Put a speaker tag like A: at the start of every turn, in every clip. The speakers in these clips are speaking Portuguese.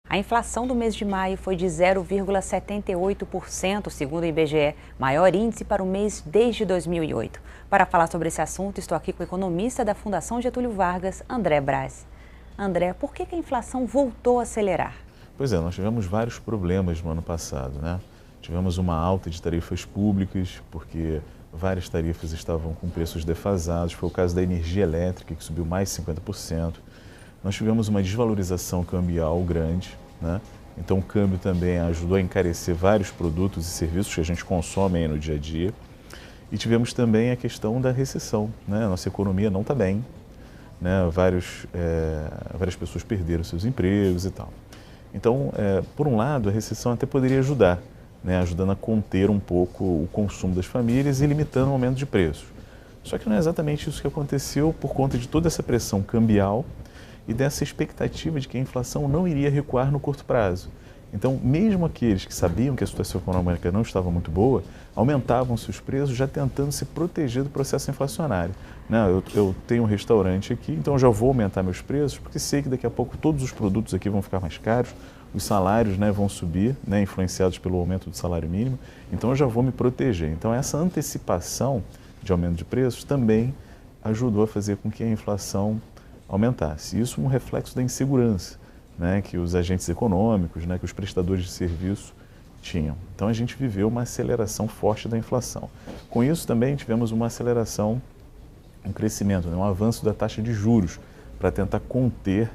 A: A inflação do mês de maio foi de 0,78%, segundo o IBGE, maior índice para o mês desde 2008. Para falar sobre esse assunto, estou aqui com o economista da Fundação Getúlio Vargas, André Braz. André, por que a inflação voltou a acelerar?
B: Pois é, nós tivemos vários problemas no ano passado, né? Tivemos uma alta de tarifas públicas, porque várias tarifas estavam com preços defasados. Foi o caso da energia elétrica, que subiu mais de 50%. Nós tivemos uma desvalorização cambial grande, né? Então o câmbio também ajudou a encarecer vários produtos e serviços que a gente consome aí no dia a dia. E tivemos também a questão da recessão, né? A nossa economia não está bem, né? Várias pessoas perderam seus empregos e tal. Então, por um lado, a recessão até poderia ajudar, né? Ajudando a conter um pouco o consumo das famílias e limitando o aumento de preços. Só que não é exatamente isso que aconteceu por conta de toda essa pressão cambial e dessa expectativa de que a inflação não iria recuar no curto prazo. Então, mesmo aqueles que sabiam que a situação econômica não estava muito boa, aumentavam seus preços já tentando se proteger do processo inflacionário. Não, eu tenho um restaurante aqui, então já vou aumentar meus preços, porque sei que daqui a pouco todos os produtos aqui vão ficar mais caros, os salários, né, vão subir, né, influenciados pelo aumento do salário mínimo, então eu já vou me proteger. Então, essa antecipação de aumento de preços também ajudou a fazer com que a inflação aumentasse. Isso é um reflexo da insegurança, né, que os agentes econômicos, né, que os prestadores de serviço tinham. Então a gente viveu uma aceleração forte da inflação. Com isso também tivemos uma aceleração, um crescimento, né, um avanço da taxa de juros para tentar conter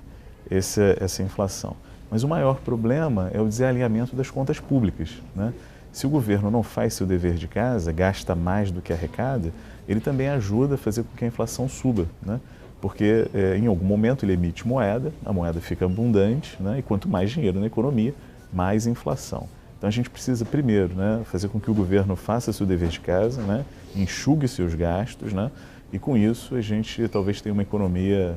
B: essa inflação. Mas o maior problema é o desalinhamento das contas públicas, né? Se o governo não faz seu dever de casa, gasta mais do que arrecada, ele também ajuda a fazer com que a inflação suba, né? Porque em algum momento ele emite moeda, a moeda fica abundante, né? E quanto mais dinheiro na economia, mais inflação. Então a gente precisa primeiro, né, fazer com que o governo faça seu dever de casa, né, enxugue seus gastos, né, e com isso a gente talvez tenha uma economia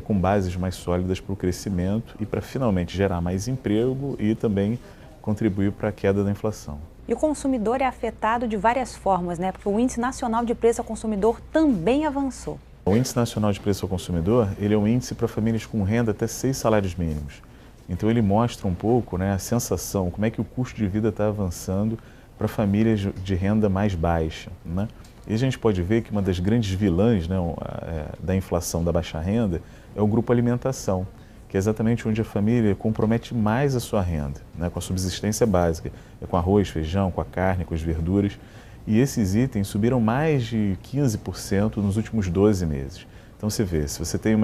B: com bases mais sólidas para o crescimento e para finalmente gerar mais emprego e também contribuir para a queda da inflação.
A: E o consumidor é afetado de várias formas, né? Porque o Índice Nacional de Preço ao Consumidor também avançou.
B: O Índice Nacional de Preço ao Consumidor, ele é um índice para famílias com renda até 6 salários mínimos. Então ele mostra um pouco, né, a sensação, como é que o custo de vida está avançando para famílias de renda mais baixa, né? E a gente pode ver que uma das grandes vilãs, né, da inflação da baixa renda é o grupo alimentação, que é exatamente onde a família compromete mais a sua renda, né, com a subsistência básica, com arroz, feijão, com a carne, com as verduras. E esses itens subiram mais de 15% nos últimos 12 meses. Então você vê, se você tem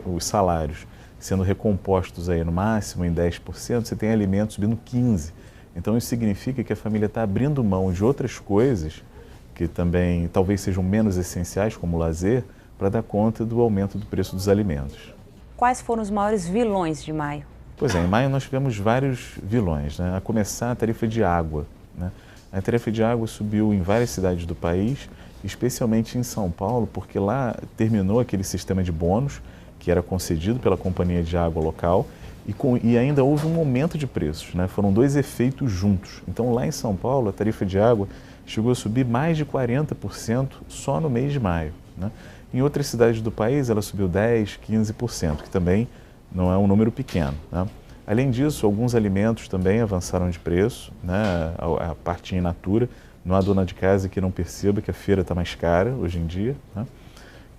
B: os salários sendo recompostos aí no máximo em 10%, você tem alimentos subindo 15%. Então isso significa que a família está abrindo mão de outras coisas que também talvez sejam menos essenciais, como o lazer, para dar conta do aumento do preço dos alimentos.
A: Quais foram os maiores vilões de maio?
B: Pois é, em maio nós tivemos vários vilões, né? A começar a tarifa de água, né? A tarifa de água subiu em várias cidades do país, especialmente em São Paulo, porque lá terminou aquele sistema de bônus que era concedido pela companhia de água local e ainda houve um aumento de preços, né? Foram dois efeitos juntos. Então lá em São Paulo a tarifa de água chegou a subir mais de 40% só no mês de maio, né? Em outras cidades do país ela subiu 10%, 15%, que também não é um número pequeno, né? Além disso, alguns alimentos também avançaram de preço, né? A parte in natura. Não há dona de casa que não perceba que a feira está mais cara hoje em dia, né?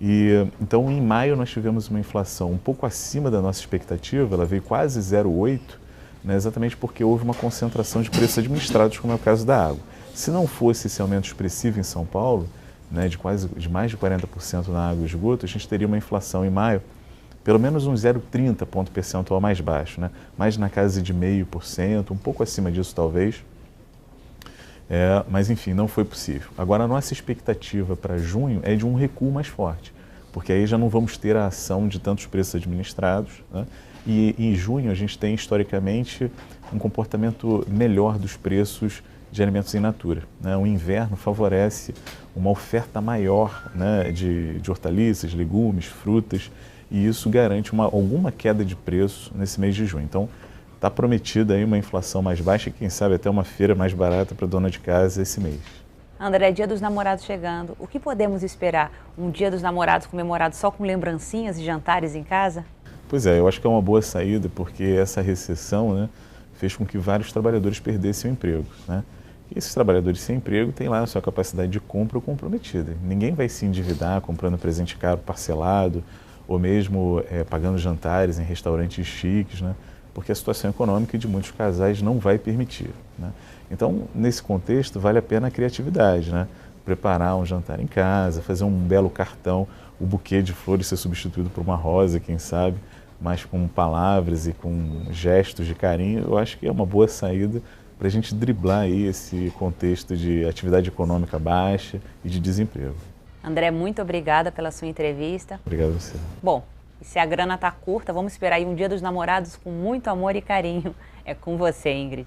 B: E então, em maio, nós tivemos uma inflação um pouco acima da nossa expectativa, ela veio quase 0,8%, né? Exatamente porque houve uma concentração de preços administrados, como é o caso da água. Se não fosse esse aumento expressivo em São Paulo, né, de mais de 40% na água e esgoto, a gente teria uma inflação em maio pelo menos um 0,30 ponto percentual mais baixo, né? Mais na casa de 0,5%, um pouco acima disso talvez, mas enfim, não foi possível. Agora a nossa expectativa para junho é de um recuo mais forte, porque aí já não vamos ter a ação de tantos preços administrados, né? E em junho a gente tem historicamente um comportamento melhor dos preços de alimentos in natura, né? O inverno favorece uma oferta maior, né, de hortaliças, legumes, frutas, e isso garante alguma queda de preço nesse mês de junho. Então, está prometida aí uma inflação mais baixa e, quem sabe, até uma feira mais barata para a dona de casa esse mês.
A: André, Dia dos Namorados chegando. O que podemos esperar? Um Dia dos Namorados comemorado só com lembrancinhas e jantares em casa?
B: Pois é, eu acho que é uma boa saída porque essa recessão, né, fez com que vários trabalhadores perdessem o emprego, né? E esses trabalhadores sem emprego têm lá a sua capacidade de compra comprometida. Ninguém vai se endividar comprando presente caro parcelado ou mesmo pagando jantares em restaurantes chiques, né? Porque a situação econômica de muitos casais não vai permitir, né? Então, nesse contexto, vale a pena a criatividade, né? Preparar um jantar em casa, fazer um belo cartão, o buquê de flores ser substituído por uma rosa, quem sabe, mas com palavras e com gestos de carinho. Eu acho que é uma boa saída para a gente driblar aí esse contexto de atividade econômica baixa e de desemprego.
A: André, muito obrigada pela sua entrevista.
B: Obrigado a você.
A: Bom, e se a grana está curta, vamos esperar aí um Dia dos Namorados com muito amor e carinho. É com você, Ingrid.